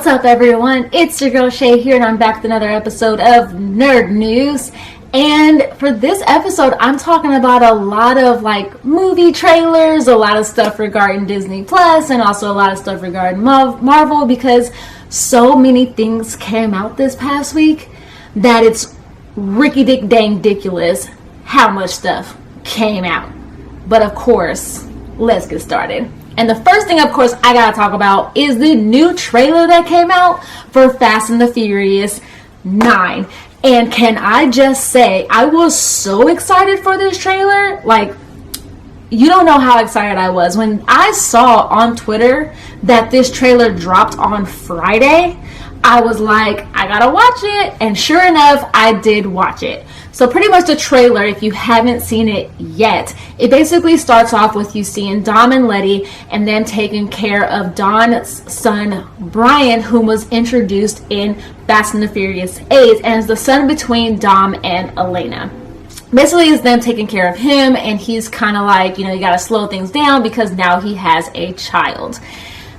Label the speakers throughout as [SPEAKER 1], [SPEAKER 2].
[SPEAKER 1] up, everyone? It's your girl Shay here, and I'm back with another episode of Nerd News. And for this episode, I'm talking about a lot of movie trailers, a lot of stuff regarding Disney Plus, and also a lot of stuff regarding Marvel, because so many things came out this past week that it's ridiculous how much stuff came out. But of course, let's get started. And the first thing, of course, I gotta talk about is the new trailer that came out for Fast and the Furious 9. And can I just say, I was so excited for this trailer. You don't know how excited I was. When I saw on Twitter that this trailer dropped on Friday, I was like, I gotta watch it. And sure enough, I did watch it. So pretty much the trailer, if you haven't seen it yet, it basically starts off with you seeing Dom and Letty and them taking care of Don's son, Brian, whom was introduced in Fast and the Furious 8, and is the son between Dom and Elena. Basically, it's them taking care of him, and he's kind of like, you gotta slow things down because now he has a child.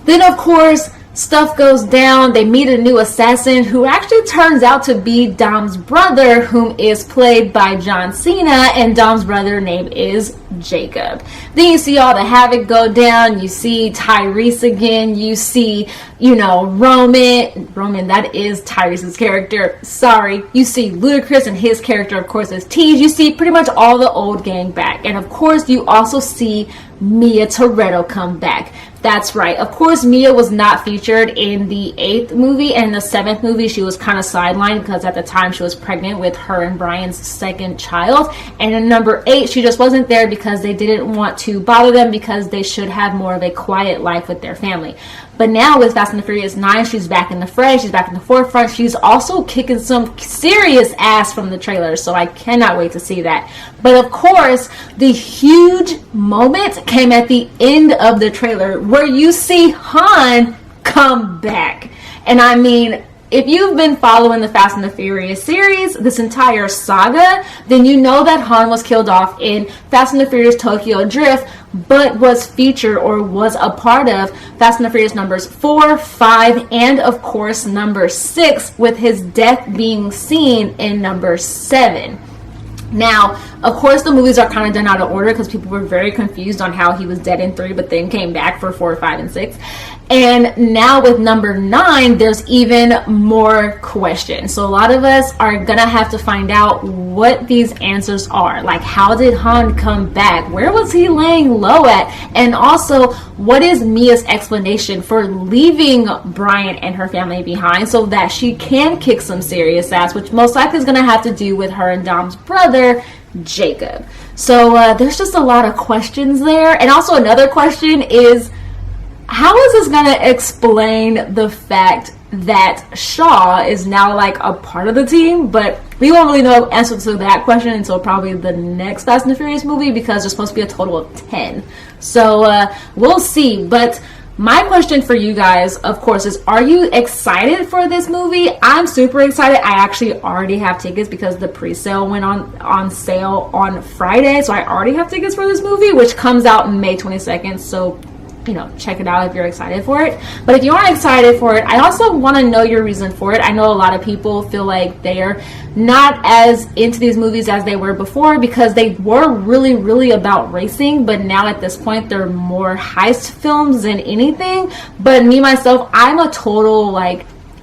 [SPEAKER 1] Then, of course, stuff goes down. They meet a new assassin who actually turns out to be Dom's brother, whom is played by John Cena, and Dom's brother name is Jacob. Then you see all the havoc go down. You see Tyrese again. You see, Roman, that is Tyrese's character. Sorry. You see Ludacris, and his character, of course, is Tease. You see pretty much all the old gang back. And of course, you also see Mia Toretto come back. That's right. Of course, Mia was not featured in the 8th movie, and in the 7th movie, she was kind of sidelined because at the time she was pregnant with her and Brian's second child. And in number 8, she just wasn't there because they didn't want to bother them because they should have more of a quiet life with their family. But now with Fast and the Furious 9, she's back in the fray. She's back in the forefront. She's also kicking some serious ass from the trailer, so I cannot wait to see that. But of course, the huge moment came at the end of the trailer where you see Han come back. And I mean, if you've been following the Fast and the Furious series, this entire saga, then you know that Han was killed off in Fast and the Furious Tokyo Drift, but was featured or was a part of Fast and the Furious numbers 4, 5, and of course number 6, with his death being seen in number 7. Now, of course, the movies are kind of done out of order because people were very confused on how he was dead in 3, but then came back for 4, 5, and 6. And now with number 9, there's even more questions. So a lot of us are going to have to find out what these answers are. Like, how did Han come back? Where was he laying low at? And also, what is Mia's explanation for leaving Brian and her family behind so that she can kick some serious ass, which most likely is going to have to do with her and Dom's brother, Jacob. So there's just a lot of questions there. And also another question is, how is this going to explain the fact that Shaw is now a part of the team? But we won't really know the answer to that question until probably the next Fast and the Furious movie, because there's supposed to be a total of 10. So we'll see. But my question for you guys, of course, is, are you excited for this movie? I'm super excited. I actually already have tickets because the pre-sale went on sale on Friday. So I already have tickets for this movie, which comes out May 22nd. So check it out if you're excited for it. But if you aren't excited for it, I also want to know your reason for it. I know a lot of people feel like they are not as into these movies as they were before because they were really about racing, but now at this point they're more heist films than anything. But me, myself, I'm a total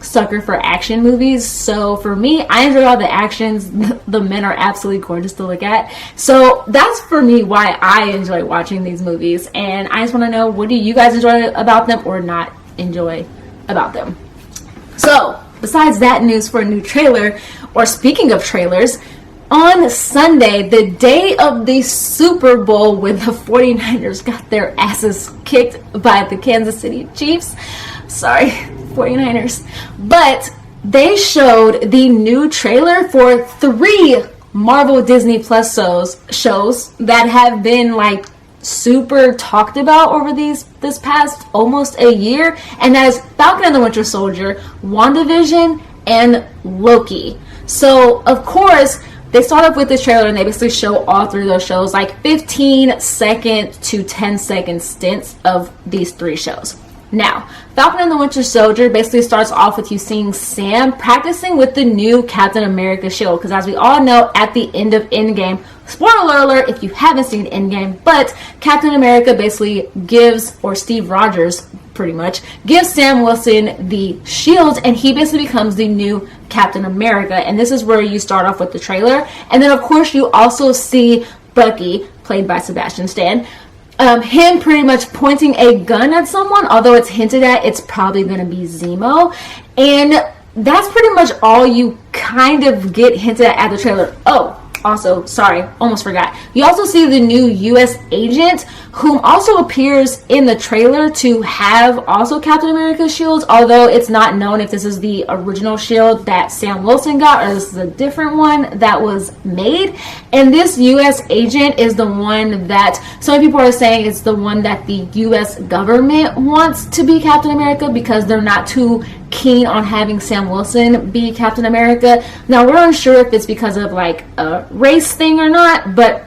[SPEAKER 1] sucker for action movies. So for me, I enjoy all the actions. The men are absolutely gorgeous to look at. So that's for me why I enjoy watching these movies. And I just want to know, what do you guys enjoy about them or not enjoy about them? So besides that news for a new trailer, or speaking of trailers, on Sunday, the day of the Super Bowl, when the 49ers got their asses kicked by the Kansas City Chiefs. Sorry, 49ers. But they showed the new trailer for 3 Marvel Disney Plus shows that have been super talked about over this past almost a year, and that is Falcon and the Winter Soldier, WandaVision, and Loki. So of course they start off with this trailer and they basically show all 3 of those shows, 15-second to 10-second stints of these 3 shows. Now, Falcon and the Winter Soldier basically starts off with you seeing Sam practicing with the new Captain America shield, because as we all know, at the end of Endgame, spoiler alert if you haven't seen Endgame, but Captain America basically gives, or Steve Rogers pretty much, gives Sam Wilson the shield, and he basically becomes the new Captain America. And this is where you start off with the trailer. And then of course you also see Bucky, played by Sebastian Stan, him pretty much pointing a gun at someone, although it's hinted at it's probably going to be Zemo. And that's pretty much all you kind of get hinted at the trailer. Oh, also, sorry, almost forgot. You also see the new U.S. agent, whom also appears in the trailer to have also Captain America's shield, although it's not known if this is the original shield that Sam Wilson got or this is a different one that was made. And this U.S. agent is the one that some people are saying is the one that the U.S. government wants to be Captain America, because they're not too keen on having Sam Wilson be Captain America. Now, we're unsure if it's because of like a race thing or not, but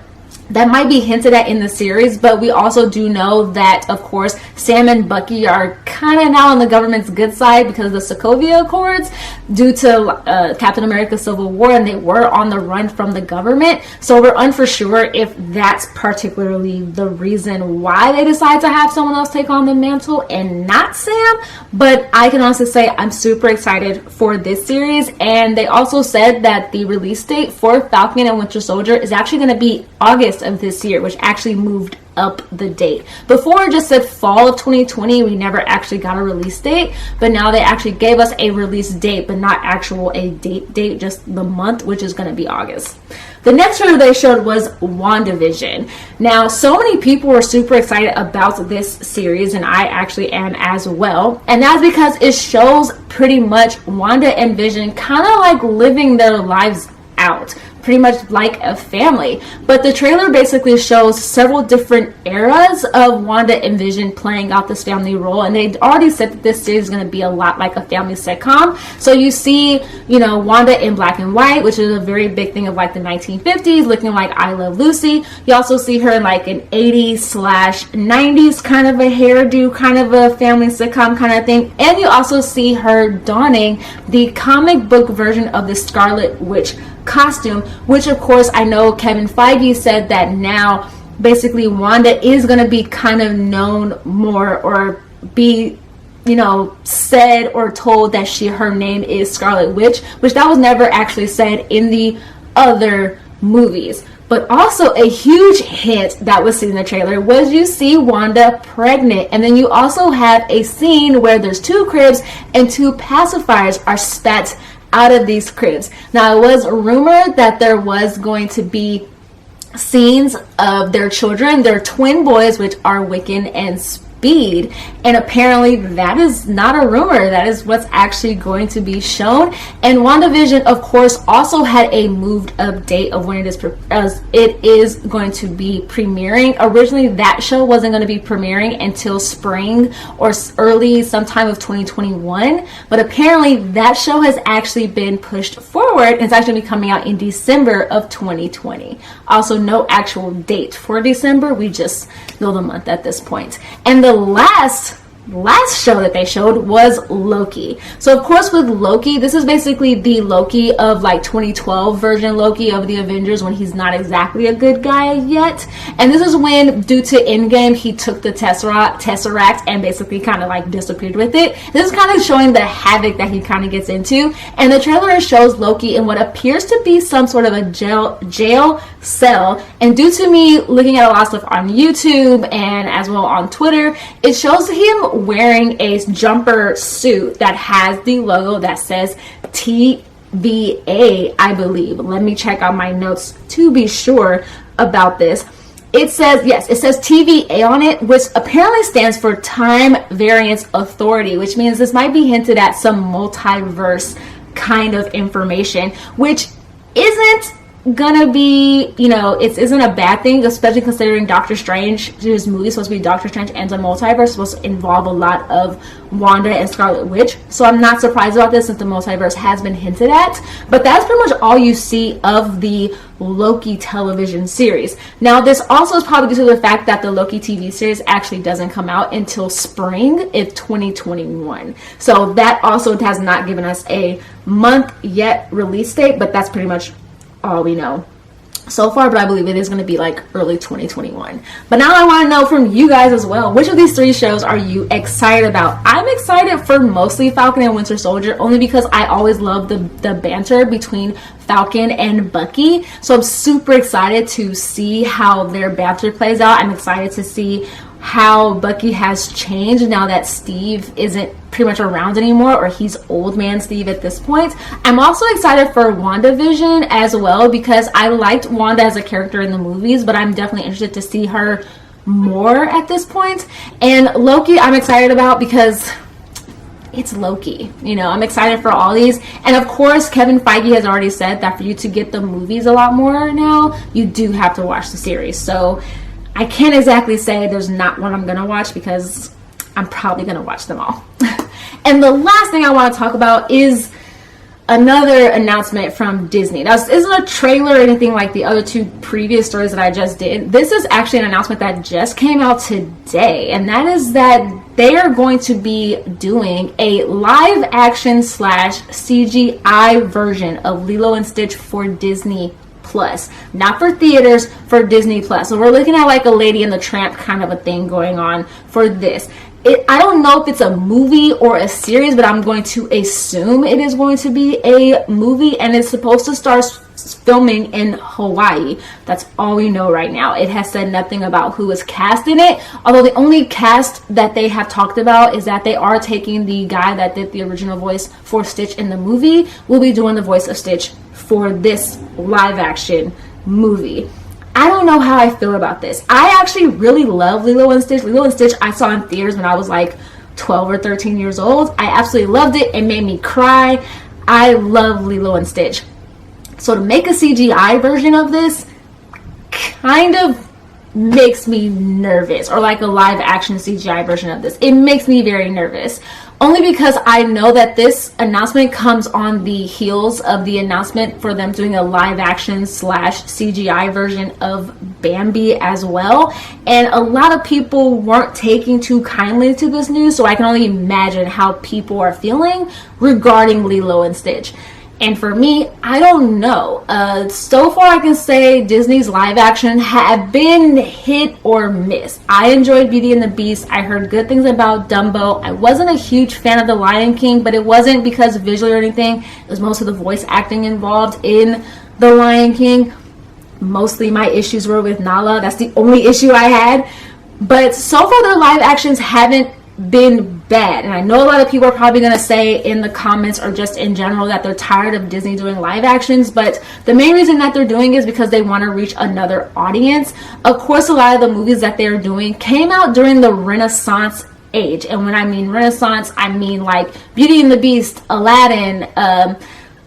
[SPEAKER 1] that might be hinted at in the series. But we also do know that, of course, Sam and Bucky are kind of now on the government's good side because of the Sokovia Accords due to Captain America Civil War, and they were on the run from the government. So we're unsure if that's particularly the reason why they decide to have someone else take on the mantle and not Sam. But I can honestly say I'm super excited for this series. And they also said that the release date for Falcon and Winter Soldier is actually going to be August of this year, which actually moved up the date. Before it just said fall of 2020, we never actually got a release date, but now they actually gave us a release date, but not actual a date, just the month, which is going to be August. The next trailer they showed was WandaVision. Now, so many people were super excited about this series, and I actually am as well. And that's because it shows pretty much Wanda and Vision kind of like living their lives out, pretty much like a family. But the trailer basically shows several different eras of Wanda and Vision playing out this family role, and they already said that this series is going to be a lot like a family sitcom. So you see, you know, Wanda in black and white, which is a very big thing of like the 1950s, looking like I Love Lucy. You also see her in like an 80s/90s kind of a hairdo, kind of a family sitcom kind of thing. And you also see her donning the comic book version of the Scarlet Witch costume, which of course I know Kevin Feige said that now basically Wanda is going to be kind of known more, or be, you know, said or told that her name is Scarlet Witch, which that was never actually said in the other movies. But also a huge hint that was seen in the trailer was you see Wanda pregnant, and then you also have a scene where there's 2 cribs and 2 pacifiers are spat out of these cribs. Now, it was rumored that there was going to be scenes of their children, their twin boys, which are Wiccan and Speed, and apparently that is not a rumor. That is what's actually going to be shown. And WandaVision, of course, also had a moved up date of when it is going to be premiering. Originally, that show wasn't going to be premiering until spring or early sometime of 2021, but apparently that show has actually been pushed forward, and it's actually going to be coming out in December of 2020. Also, no actual date for December. We just know the month at this point. And the last show that they showed was Loki. So of course with Loki, this is basically the Loki of like 2012 version Loki of the Avengers, when he's not exactly a good guy yet. And this is when, due to Endgame, he took the Tesseract and basically kind of like disappeared with it. This is kind of showing the havoc that he kind of gets into. And the trailer shows Loki in what appears to be some sort of a jail cell. And due to me looking at a lot of stuff on YouTube and as well on Twitter, it shows him wearing a jumper suit that has the logo that says TVA, I believe. Let me check out my notes to be sure about this. It says, yes, it says TVA on it, which apparently stands for Time Variance Authority, which means this might be hinted at some multiverse kind of information, which isn't gonna be, you know, it isn't a bad thing, especially considering Doctor Strange, his movie is supposed to be Doctor Strange and the Multiverse, supposed to involve a lot of Wanda and Scarlet Witch. So I'm not surprised about this since the multiverse has been hinted at. But that's pretty much all you see of the Loki television series. Now, this also is probably due to the fact that the Loki TV series actually doesn't come out until spring of 2021. So that also has not given us a month yet release date, but that's pretty much all we know so far. But I believe it is going to be like early 2021. But now I want to know from you guys as well, which of these 3 shows are you excited about? I'm excited for mostly Falcon and Winter Soldier, only because I always love the banter between Falcon and Bucky. So I'm super excited to see how their banter plays out. I'm excited to see how Bucky has changed now that Steve isn't pretty much around anymore, or he's old man Steve at this point. I'm also excited for WandaVision as well, because I liked Wanda as a character in the movies, but I'm definitely interested to see her more at this point. And Loki I'm excited about because it's Loki. You know, I'm excited for all these. And of course, Kevin Feige has already said that for you to get the movies a lot more now, you do have to watch the series. So I can't exactly say there's not one I'm going to watch, because I'm probably going to watch them all. And the last thing I want to talk about is another announcement from Disney. Now, this isn't a trailer or anything like the other 2 previous stories that I just did. This is actually an announcement that just came out today, and that is that they are going to be doing a live action / CGI version of Lilo and Stitch for Disney Plus, not for theaters, for Disney Plus. So we're looking at like a Lady and the Tramp kind of a thing going on for this. I don't know if it's a movie or a series, but I'm going to assume it is going to be a movie, and it's supposed to start filming in Hawaii. That's all we know right now. It has said nothing about who is cast in it, although the only cast that they have talked about is that they are taking the guy that did the original voice for Stitch in the movie, will be doing the voice of Stitch for this live action movie. I don't know how I feel about this. I actually really love Lilo and Stitch. Lilo and Stitch I saw in theaters when I was like 12 or 13 years old. I absolutely loved it. It made me cry. I love Lilo and Stitch. So to make a CGI version of this kind of makes me nervous, or like a live action CGI version of this. It makes me very nervous. Only because I know that this announcement comes on the heels of the announcement for them doing a live action / CGI version of Bambi as well. And a lot of people weren't taking too kindly to this news, so I can only imagine how people are feeling regarding Lilo and Stitch. And for me, I don't know. So far I can say Disney's live action have been hit or miss. I enjoyed Beauty and the Beast. I heard good things about Dumbo. I wasn't a huge fan of The Lion King, but it wasn't because visually or anything. It was most of the voice acting involved in The Lion King. Mostly my issues were with Nala. That's the only issue I had. But so far their live actions haven't been bad, and I know a lot of people are probably going to say in the comments or just in general that they're tired of Disney doing live actions, but the main reason that they're doing is because they want to reach another audience. Of course, a lot of the movies that they're doing came out during the Renaissance age, and when I mean Renaissance, I mean like Beauty and the Beast, Aladdin,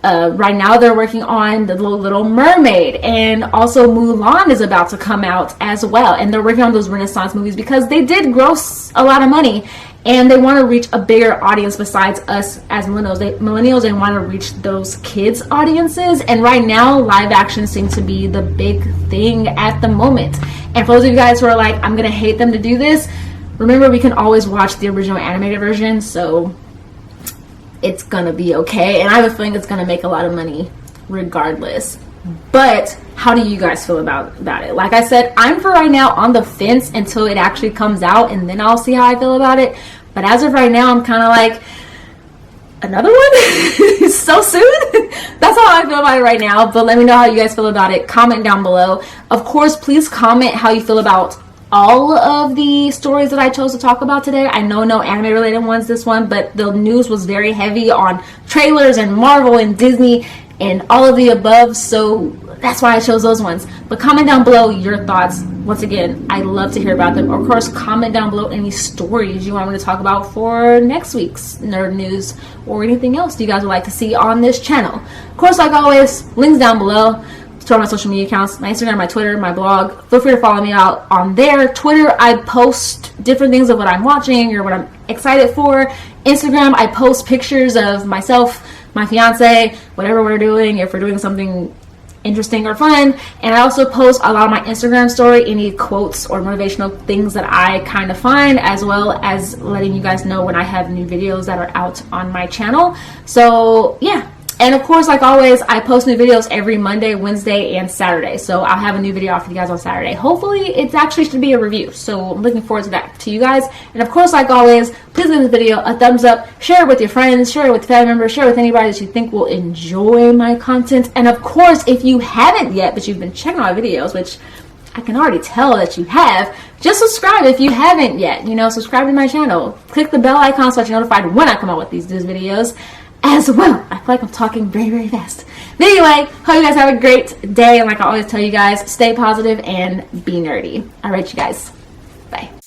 [SPEAKER 1] right now they're working on The Little Mermaid, and also Mulan is about to come out as well, and they're working on those Renaissance movies because they did gross a lot of money, and they want to reach a bigger audience besides us as millennials. They want to reach those kids audiences, and right now live action seems to be the big thing at the moment. And for those of you guys who are like, I'm gonna hate them to do this, remember we can always watch the original animated version, so it's gonna be okay, and I have a feeling it's gonna make a lot of money regardless. But how do you guys feel about it? Like I said, I'm for right now on the fence until it actually comes out, and then I'll see how I feel about it. But as of right now, I'm kind of like, another one? So soon? That's how I feel about it right now. But let me know how you guys feel about it. Comment down below. Of course, please comment how you feel about all of the stories that I chose to talk about today. I know no anime related ones this one, but the news was very heavy on trailers and Marvel and Disney and all of the above, so that's why I chose those ones. But comment down below your thoughts. Once again, I love to hear about them. Of course, comment down below any stories you want me to talk about for next week's nerd news, or anything else you guys would like to see on this channel. Of course, like always, links down below. to all my social media accounts, my Instagram, my Twitter, my blog. Feel free to follow me out on there. Twitter, I post different things of what I'm watching or what I'm excited for. Instagram, I post pictures of myself, my fiance, whatever we're doing, if we're doing something interesting or fun. And I also post a lot of my Instagram story, any quotes or motivational things that I kind of find, as well as letting you guys know when I have new videos that are out on my channel. So yeah. And of course, like always, I post new videos every Monday, Wednesday, and Saturday. So I'll have a new video out for you guys on Saturday. Hopefully, it's actually should be a review. So I'm looking forward to that to you guys. And of course, like always, please give this video a thumbs up. Share it with your friends. Share it with family members. Share it with anybody that you think will enjoy my content. And of course, if you haven't yet, but you've been checking out my videos, which I can already tell that you have, just subscribe if you haven't yet. You know, subscribe to my channel. Click the bell icon so that you're notified when I come out with these videos as well. I feel like I'm talking very, very fast. But anyway, hope you guys have a great day. And like I always tell you guys, stay positive and be nerdy. All right, you guys. Bye.